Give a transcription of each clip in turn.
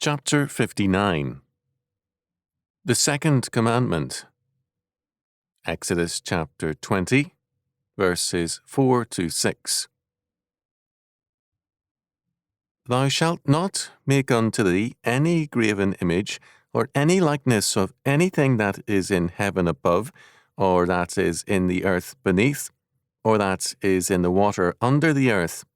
Chapter 59. The Second Commandment. Exodus chapter 20, verses 4 to 6. Thou shalt not make unto thee any graven image, or any likeness of anything that is in heaven above, or that is in the earth beneath, or that is in the water under the earth.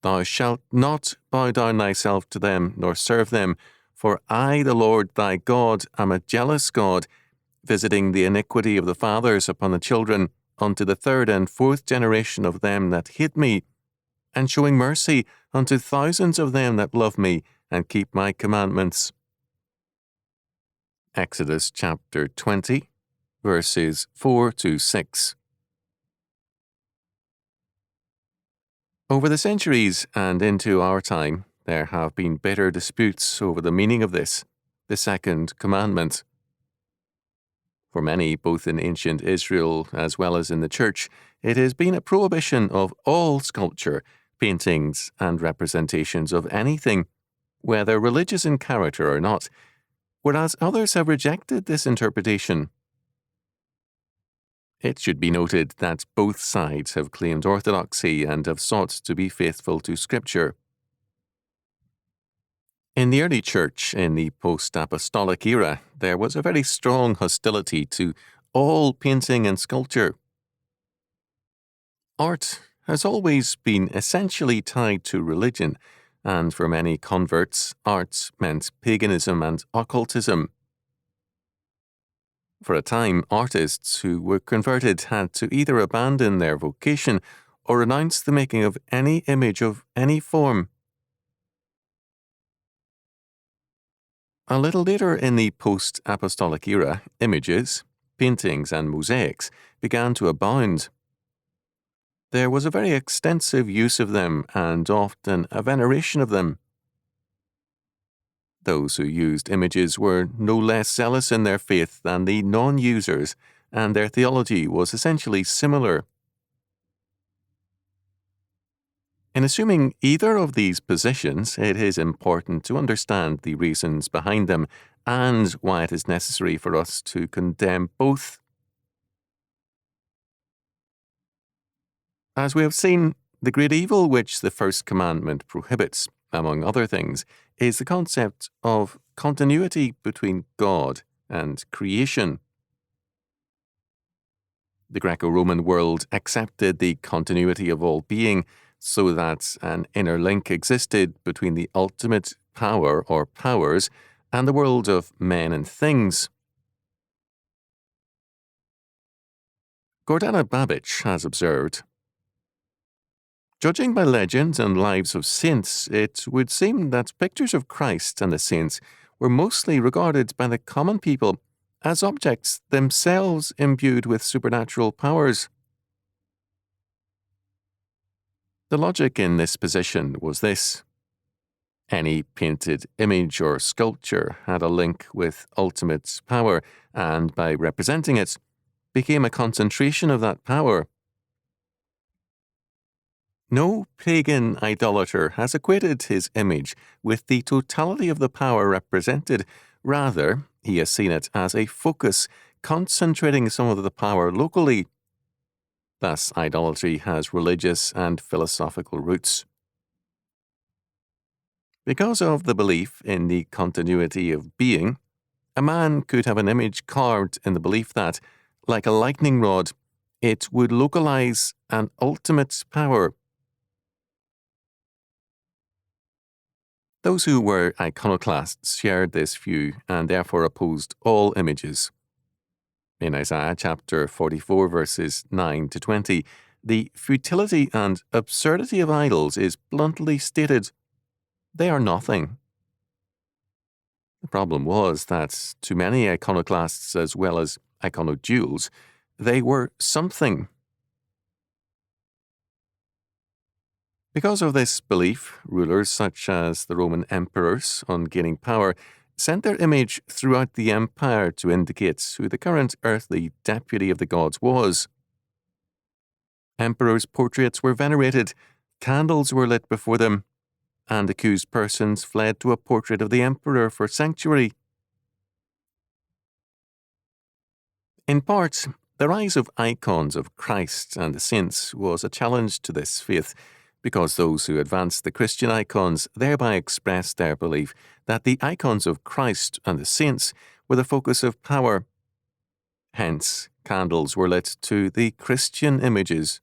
Thou shalt not bow down thyself to them, nor serve them, for I, the Lord thy God, am a jealous God, visiting the iniquity of the fathers upon the children, unto the third and fourth generation of them that hate me, and showing mercy unto thousands of them that love me, and keep my commandments. Exodus chapter 20, verses 4 to 6. Over the centuries and into our time, there have been bitter disputes over the meaning of this, the Second Commandment. For many, both in ancient Israel as well as in the Church, it has been a prohibition of all sculpture, paintings, and representations of anything, whether religious in character or not, whereas others have rejected this interpretation. It should be noted that both sides have claimed orthodoxy and have sought to be faithful to Scripture. In the early Church, in the post-apostolic era, there was a very strong hostility to all painting and sculpture. Art has always been essentially tied to religion, and for many converts, art meant paganism and occultism. For a time, artists who were converted had to either abandon their vocation or renounce the making of any image of any form. A little later in the post-apostolic era, images, paintings, and mosaics began to abound. There was a very extensive use of them and often a veneration of them. Those who used images were no less zealous in their faith than the non-users, and their theology was essentially similar. In assuming either of these positions, it is important to understand the reasons behind them and why it is necessary for us to condemn both. As we have seen, the great evil which the First Commandment prohibits, among other things, is the concept of continuity between God and creation. The Greco-Roman world accepted the continuity of all being, so that an inner link existed between the ultimate power or powers and the world of men and things. Gordana Babbage has observed, judging by legends and lives of saints, it would seem that pictures of Christ and the saints were mostly regarded by the common people as objects themselves imbued with supernatural powers. The logic in this position was this: any painted image or sculpture had a link with ultimate power, and by representing it, became a concentration of that power. No pagan idolater has equated his image with the totality of the power represented. Rather, he has seen it as a focus, concentrating some of the power locally. Thus, idolatry has religious and philosophical roots. Because of the belief in the continuity of being, a man could have an image carved in the belief that, like a lightning rod, it would localize an ultimate power. Those who were iconoclasts shared this view and therefore opposed all images. In Isaiah chapter 44, verses 9 to 20, the futility and absurdity of idols is bluntly stated. They are nothing. The problem was that to many iconoclasts as well as iconodules, they were something. Because of this belief, rulers such as the Roman emperors, on gaining power, sent their image throughout the empire to indicate who the current earthly deputy of the gods was. Emperors' portraits were venerated, candles were lit before them, and accused persons fled to a portrait of the emperor for sanctuary. In part, the rise of icons of Christ and the saints was a challenge to this faith, because those who advanced the Christian icons thereby expressed their belief that the icons of Christ and the saints were the focus of power. Hence, candles were lit to the Christian images.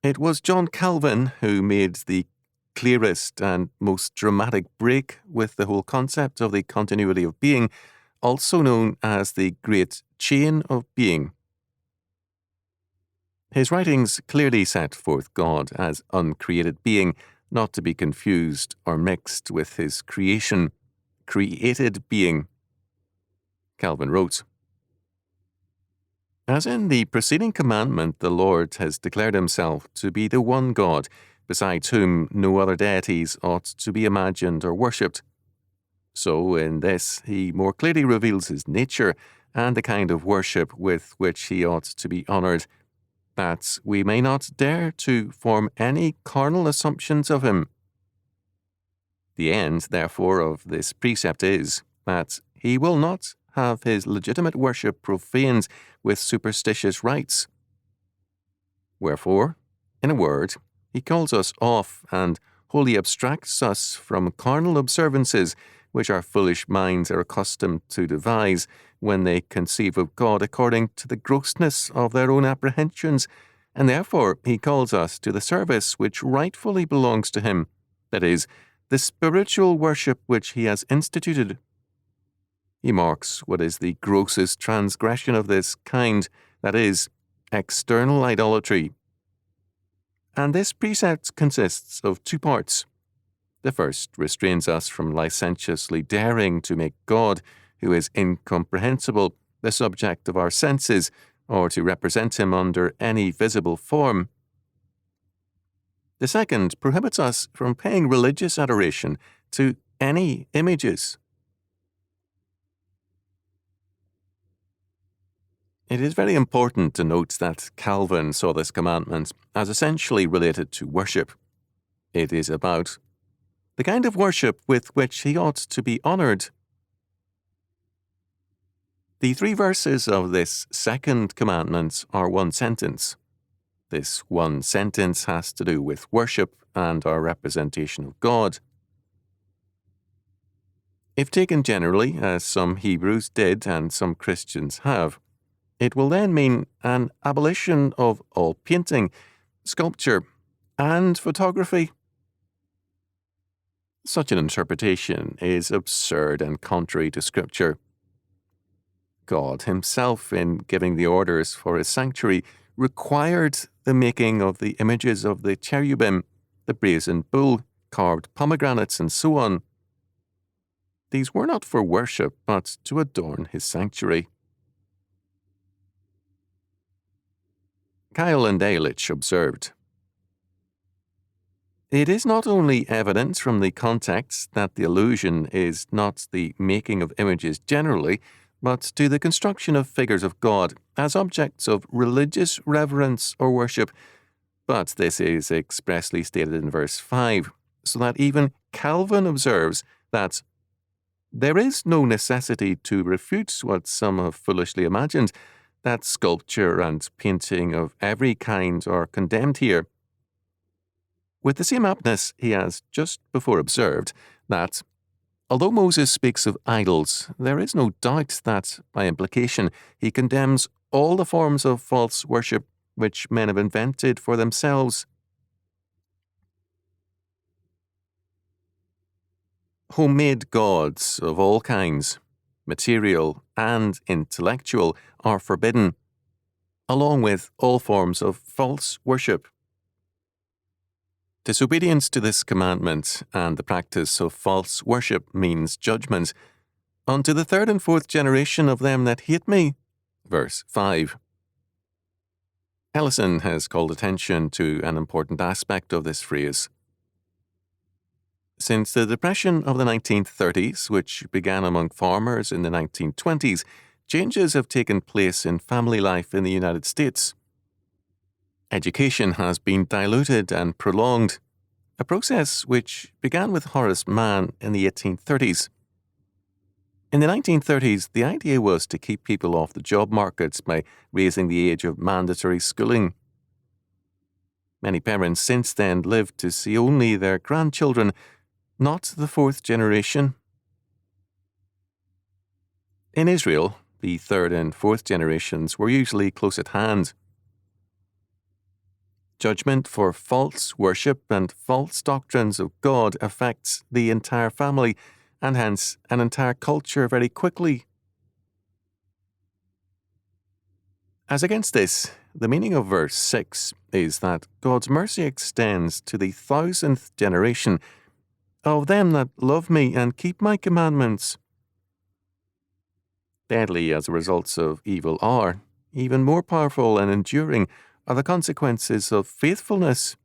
It was John Calvin who made the clearest and most dramatic break with the whole concept of the continuity of being, also known as the Great Chain of Being. His writings clearly set forth God as uncreated being, not to be confused or mixed with his creation, created being. Calvin wrote, "As in the preceding commandment, the Lord has declared himself to be the one God, besides whom no other deities ought to be imagined or worshipped. So in this he more clearly reveals his nature and the kind of worship with which he ought to be honoured, that we may not dare to form any carnal assumptions of him. The end, therefore, of this precept is that he will not have his legitimate worship profaned with superstitious rites. Wherefore, in a word, he calls us off and wholly abstracts us from carnal observances which our foolish minds are accustomed to devise when they conceive of God according to the grossness of their own apprehensions, and therefore he calls us to the service which rightfully belongs to him, that is, the spiritual worship which he has instituted. He marks what is the grossest transgression of this kind, that is, external idolatry. And this precept consists of two parts. The first restrains us from licentiously daring to make God, who is incomprehensible, the subject of our senses, or to represent him under any visible form. The second prohibits us from paying religious adoration to any images. It is very important to note that Calvin saw this commandment as essentially related to worship. It is about the kind of worship with which he ought to be honoured. The 3 verses of this Second Commandment are one sentence. This one sentence has to do with worship and our representation of God. If taken generally, as some Hebrews did and some Christians have, it will then mean an abolition of all painting, sculpture, and photography. Such an interpretation is absurd and contrary to Scripture. God himself, in giving the orders for his sanctuary, required the making of the images of the cherubim, the brazen bull, carved pomegranates, and so on. These were not for worship, but to adorn his sanctuary. Kyle and Ehrlich observed, "It is not only evident from the context that the allusion is not the making of images generally, but to the construction of figures of God as objects of religious reverence or worship, but this is expressly stated in verse 5, so that even Calvin observes that there is no necessity to refute what some have foolishly imagined, that sculpture and painting of every kind are condemned here. With the same aptness, he has just before observed that, although Moses speaks of idols, there is no doubt that, by implication, he condemns all the forms of false worship which men have invented for themselves. Homemade gods of all kinds, material and intellectual, are forbidden, along with all forms of false worship. Disobedience to this commandment and the practice of false worship means judgment unto the 3rd and 4th generation of them that hate me." Verse 5. Ellison has called attention to an important aspect of this phrase. Since the Depression of the 1930s, which began among farmers in the 1920s, changes have taken place in family life in the United States. Education has been diluted and prolonged, a process which began with Horace Mann in the 1830s. In the 1930s, the idea was to keep people off the job markets by raising the age of mandatory schooling. Many parents since then lived to see only their grandchildren, not the fourth generation. In Israel, the third and fourth generations were usually close at hand. Judgment for false worship and false doctrines of God affects the entire family and hence an entire culture very quickly. As against this, the meaning of verse 6 is that God's mercy extends to the 1,000th generation of them that love me and keep my commandments. Deadly as the results of evil are, even more powerful and enduring are the consequences of faithfulness.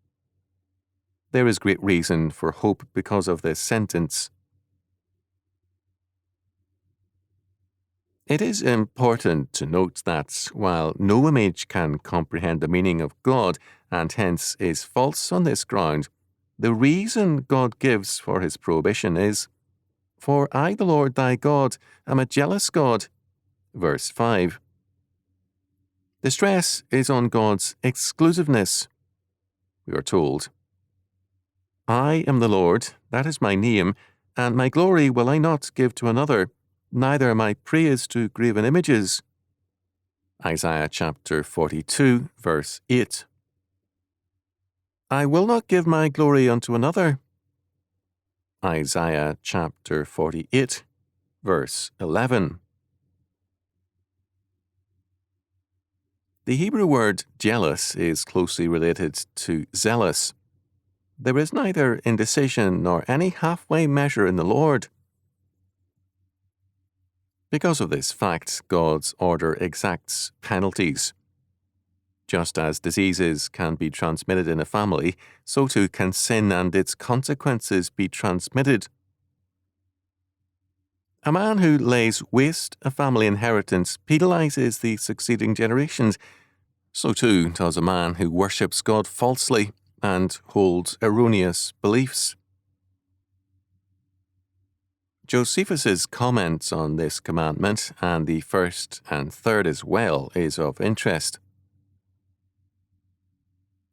There is great reason for hope because of this sentence. It is important to note that while no image can comprehend the meaning of God and hence is false on this ground, the reason God gives for his prohibition is, "For I, the Lord thy God, am a jealous God." Verse 5. The stress is on God's exclusiveness. We are told, "I am the Lord, that is my name, and my glory will I not give to another, neither my praise to graven images." Isaiah chapter 42, verse 8. "I will not give my glory unto another." Isaiah chapter 48, verse 11. The Hebrew word jealous is closely related to zealous. There is neither indecision nor any halfway measure in the Lord. Because of this fact, God's order exacts penalties. Just as diseases can be transmitted in a family, so too can sin and its consequences be transmitted. A man who lays waste a family inheritance penalizes the succeeding generations. So too does a man who worships God falsely and holds erroneous beliefs. Josephus's comments on this commandment, and the first and third as well, is of interest.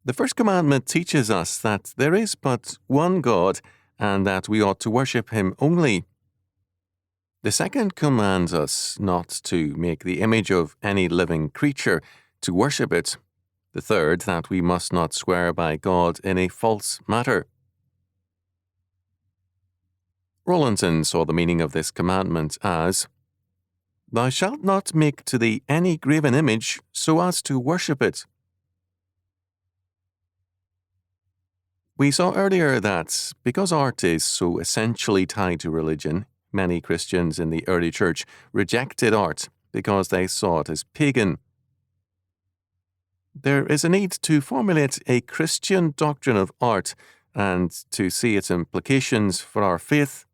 The First Commandment teaches us that there is but one God, and that we ought to worship him only. The second commands us not to make the image of any living creature, to worship it. The third, that we must not swear by God in a false matter. Rawlinson saw the meaning of this commandment as, "Thou shalt not make to thee any graven image, so as to worship it." We saw earlier that, because art is so essentially tied to religion, many Christians in the early church rejected art because they saw it as pagan. There is a need to formulate a Christian doctrine of art and to see its implications for our faith